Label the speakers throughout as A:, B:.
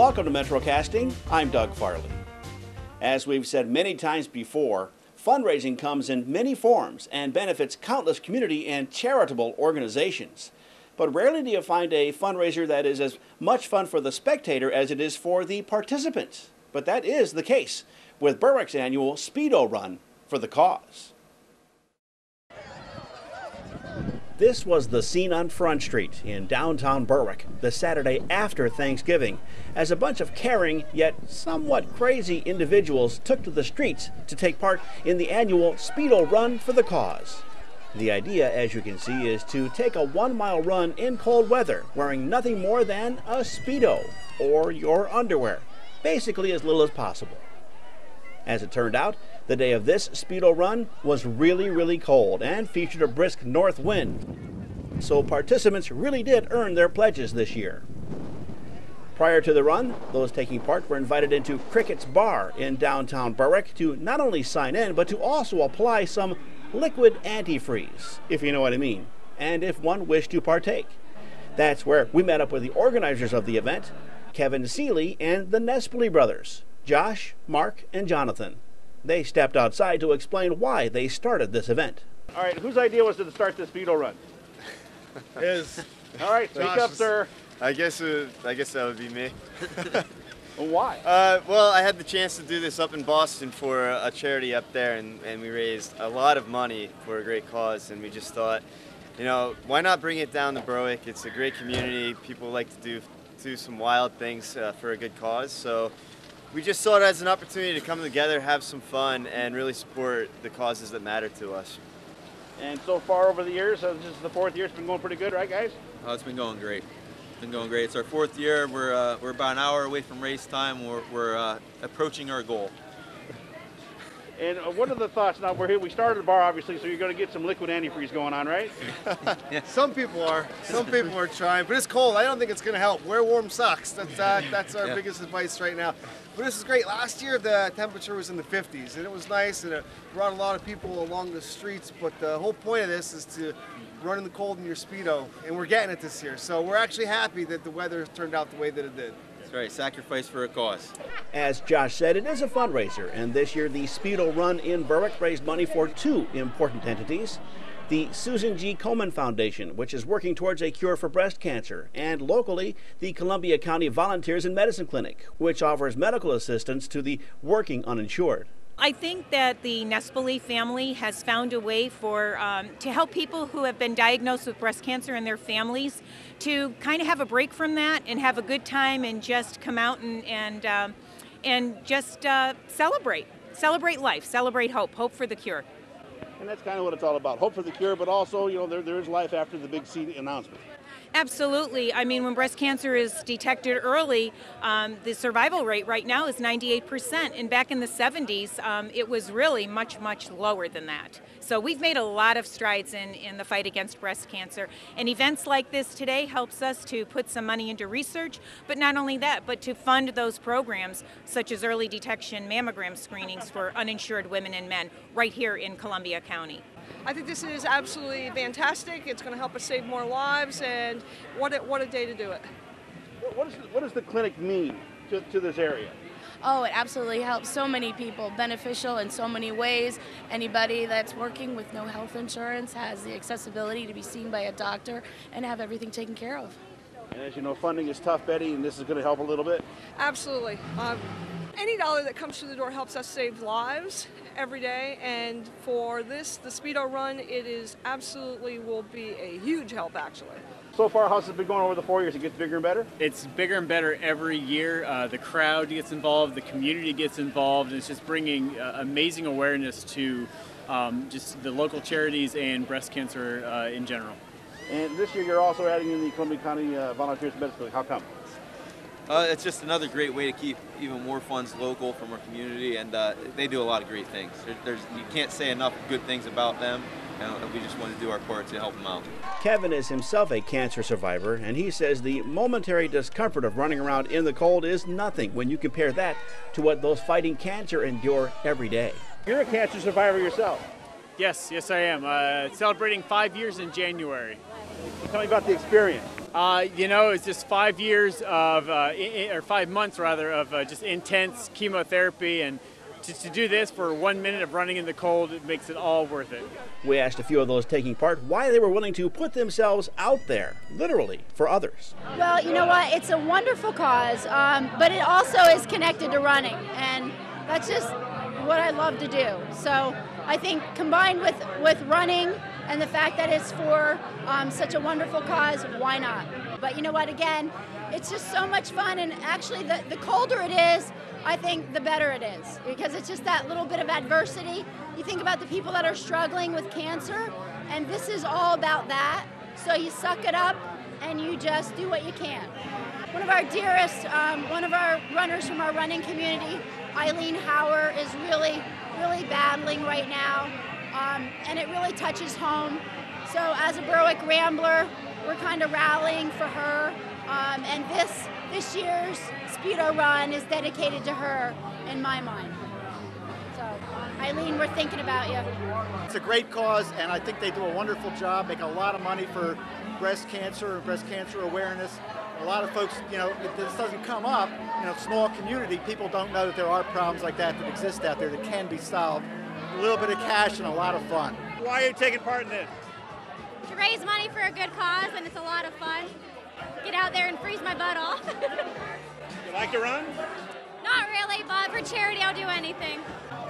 A: Welcome to MetroCasting. I'm Doug Farley. As we've said many times before, fundraising comes in many forms and benefits countless community and charitable organizations. But rarely do you find a fundraiser that is as much fun for the spectator as it is for the participant. But that is the case with Berwick's annual Speedo Run for the cause. This was the scene on Front Street in downtown Berwick the Saturday after Thanksgiving, as a bunch of caring yet somewhat crazy individuals took to the streets to take part in the annual Speedo Run for the cause. The idea, as you can see, is to take a 1-mile run in cold weather wearing nothing more than a Speedo or your underwear, basically as little as possible. As it turned out, the day of this Speedo Run was really cold and featured a brisk north wind. So participants really did earn their pledges this year. Prior to the run, those taking part were invited into Cricket's Bar in downtown Berwick to not only sign in, but to also apply some liquid antifreeze, if you know what I mean, and if one wished to partake. That's where we met up with the organizers of the event, Kevin Seeley and the Nespoli brothers, Josh, Mark, and Jonathan. They stepped outside to explain why they started this event. All right, whose idea was it to start this Speedo Run?
B: His.
A: All right, speak up, sir.
B: I guess that would be me.
A: Why?
B: Well, I had the chance to do this up in Boston for a charity up there, and we raised a lot of money for a great cause, and we just thought, you know, why not bring it down to Berwick? It's a great community. People like to do some wild things for a good cause, so we just saw it as an opportunity to come together, have some fun, and really support the causes that matter to us.
A: And so far over the years, this is the 4th year, it's been going pretty good, right, guys?
C: Oh, it's been going great. It's been going great. It's our 4th year. We're about an hour away from race time. We're approaching our goal.
A: And what are the thoughts? Now, we're here. We started the bar, obviously, so you're going to get some liquid antifreeze going on, right?
C: Yeah.
D: Some people are. Some people are trying, but it's cold. I don't think it's going to help. Wear warm socks. That's our biggest advice right now. But this is great. Last year, the temperature was in the 50s, and it was nice, and it brought a lot of people along the streets. But the whole point of this is to run in the cold in your Speedo, and we're getting it this year. So we're actually happy that the weather turned out the way that it did.
C: That's right. Sacrifice for a cause.
A: As Josh said, it is a fundraiser, and this year the Speedo Run in Berwick raised money for 2 important entities. The Susan G. Komen Foundation, which is working towards a cure for breast cancer, and locally, the Columbia County Volunteers in Medicine Clinic, which offers medical assistance to the working uninsured.
E: I think that the Nespoli family has found a way to help people who have been diagnosed with breast cancer and their families to kind of have a break from that and have a good time and just come out and just celebrate life, celebrate hope for the cure.
A: And that's kind of what it's all about, hope for the cure, but also, you know, there is life after the big C announcement.
E: Absolutely. I mean, when breast cancer is detected early, the survival rate right now is 98%. And back in the 70s, it was really much lower than that. So we've made a lot of strides in the fight against breast cancer. And events like this today helps us to put some money into research, but not only that, but to fund those programs such as early detection mammogram screenings for uninsured women and men right here in Columbia County.
F: I think this is absolutely fantastic. It's going to help us save more lives, and what a day to do it.
A: What does the clinic mean to this area?
G: Oh, it absolutely helps so many people, beneficial in so many ways. Anybody that's working with no health insurance has the accessibility to be seen by a doctor and have everything taken care of.
A: And as you know, funding is tough, Betty, and this is going to help a little bit.
F: Absolutely. Any dollar that comes through the door helps us save lives every day, and for this, the Speedo Run, it absolutely will be a huge help, actually.
A: So far, how's it been going over the 4 years? It gets bigger and better?
H: It's bigger and better every year. The crowd gets involved, the community gets involved, and it's just bringing amazing awareness to just the local charities and breast cancer in general.
A: And this year, you're also adding in the Columbia County Volunteers in Medicine Clinic. How come?
C: It's just another great way to keep even more funds local from our community, and they do a lot of great things. You can't say enough good things about them, and we just want to do our part to help them out.
A: Kevin is himself a cancer survivor, and he says the momentary discomfort of running around in the cold is nothing when you compare that to what those fighting cancer endure every day. You're a cancer survivor yourself.
H: Yes, I am. Celebrating 5 years in January.
A: Tell me about the experience.
H: It's just 5 years of, or 5 months rather, of just intense chemotherapy, and to do this for 1 minute of running in the cold, it makes it all worth it.
A: We asked a few of those taking part why they were willing to put themselves out there, literally, for others.
I: Well, you know what? It's a wonderful cause, but it also is connected to running, and that's just what I love to do. So I think combined with running and the fact that it's for such a wonderful cause, why not? But you know what? Again, it's just so much fun, and actually the colder it is, I think the better it is, because it's just that little bit of adversity. You think about the people that are struggling with cancer, and this is all about that. So you suck it up and you just do what you can. One of our dearest, one of our runners from our running community, Eileen Hauer, is really battling right now, and it really touches home. So as a Berwick Rambler, we're kind of rallying for her, and this year's Speedo Run is dedicated to her in my mind. So, Eileen, we're thinking about you.
J: It's a great cause, and I think they do a wonderful job, make a lot of money for breast cancer and breast cancer awareness. A lot of folks, if this doesn't come up, small community, people don't know that there are problems like that exist out there that can be solved. A little bit of cash and a lot of fun.
A: Why are you taking part in this?
K: To raise money for a good cause, and it's a lot of fun. Get out there and freeze my butt off.
A: You like to run?
K: Not really, but for charity I'll do anything.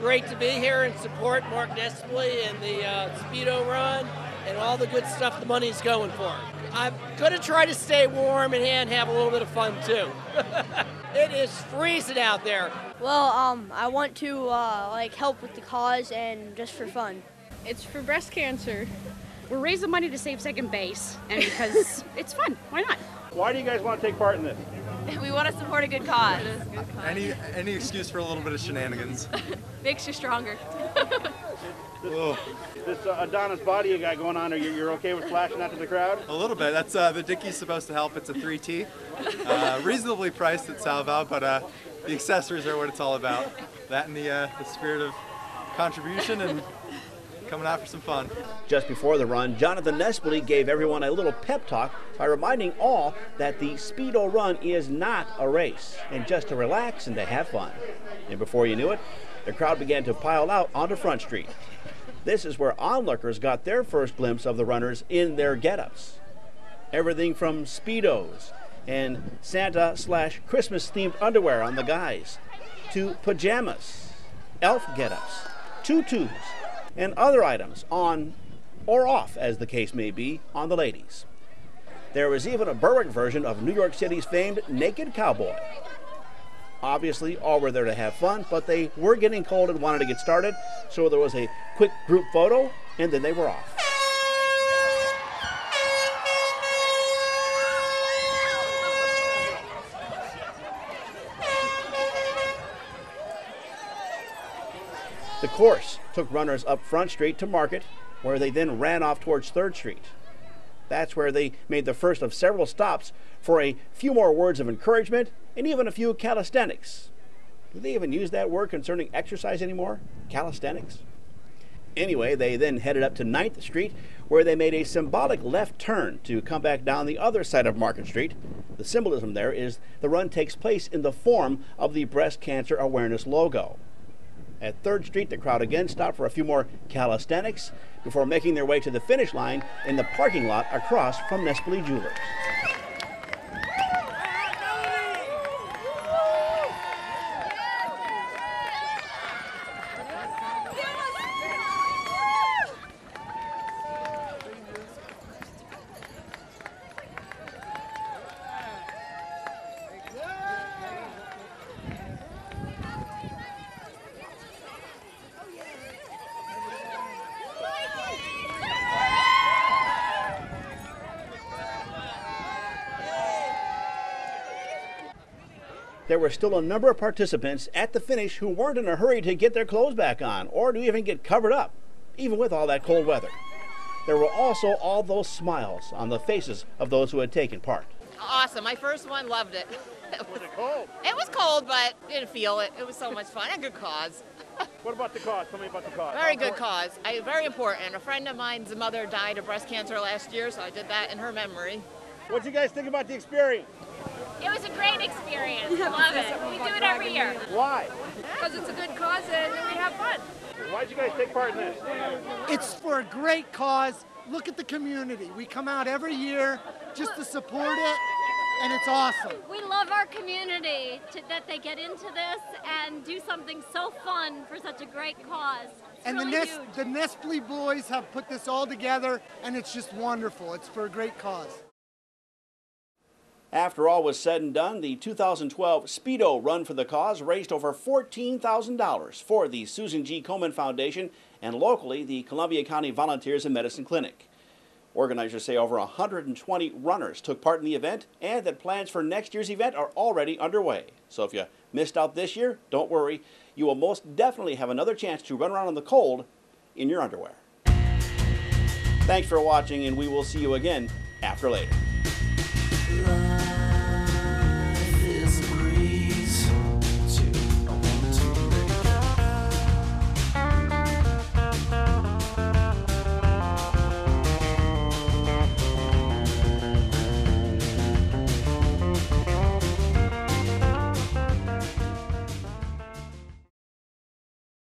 L: Great to be here and support Mark Nestle and the Speedo Run and all the good stuff the money's going for. I'm going to try to stay warm and have a little bit of fun too. It is freezing out there.
M: Well, I want to help with the cause and just for fun.
N: It's for breast cancer. We're raising money to save second base, and because it's fun. Why not?
A: Why do you guys want to take part in this?
O: We want to support a good cause.
P: Any excuse for a little bit of shenanigans.
O: Makes you stronger.
A: This Adonis body you got going on, you're okay with flashing that to the crowd?
P: A little bit. That's the Dickie's supposed to help. It's a 3T. Reasonably priced at Salvo, but the accessories are what it's all about. That and the spirit of contribution and coming out for some fun.
A: Just before the run, Jonathan Nestle gave everyone a little pep talk by reminding all that the Speedo Run is not a race, and just to relax and to have fun. And before you knew it, the crowd began to pile out onto Front Street. This is where onlookers got their first glimpse of the runners in their get-ups. Everything from Speedos and Santa/Christmas themed underwear on the guys, to pajamas, elf get-ups, tutus, and other items on or off, as the case may be, on the ladies. There was even a Berwick version of New York City's famed Naked Cowboy. Obviously, all were there to have fun, but they were getting cold and wanted to get started, so there was a quick group photo, and then they were off. The course took runners up Front Street to Market, where they then ran off towards 3rd Street. That's where they made the first of several stops for a few more words of encouragement and even a few calisthenics. Do they even use that word concerning exercise anymore? Calisthenics? Anyway, they then headed up to 9th Street, where they made a symbolic left turn to come back down the other side of Market Street. The symbolism there is the run takes place in the form of the breast cancer awareness logo. At 3rd Street, the crowd again stopped for a few more calisthenics before making their way to the finish line in the parking lot across from Nestle Jewelers. There were still a number of participants at the finish who weren't in a hurry to get their clothes back on or to even get covered up, even with all that cold weather. There were also all those smiles on the faces of those who had taken part.
Q: Awesome. My first one, loved it.
A: Was it cold?
Q: It was cold, but didn't feel it. It was so much fun. A good cause.
A: What about the cause? Tell me about the cause.
Q: Very good cause. Very important. A friend of mine's mother died of breast cancer last year, so I did that in her memory.
A: What do you guys think about the experience?
O: It was a great experience. Love it. We do it every year.
A: Why?
O: Because it's a good cause and we have fun.
A: Why did you guys take part in this?
R: It's for a great cause. Look at the community. We come out every year just to support it, and it's awesome.
K: We love our community that they get into this and do something so fun for such a great cause. It's
R: And
K: really
R: the Nestle boys have put this all together, and it's just wonderful. It's for a great cause.
A: After all was said and done, the 2012 Speedo Run for the Cause raised over $14,000 for the Susan G. Komen Foundation and locally the Columbia County Volunteers in Medicine Clinic. Organizers say over 120 runners took part in the event and that plans for next year's event are already underway. So if you missed out this year, don't worry. You will most definitely have another chance to run around in the cold in your underwear. Thanks for watching, and we will see you again after later.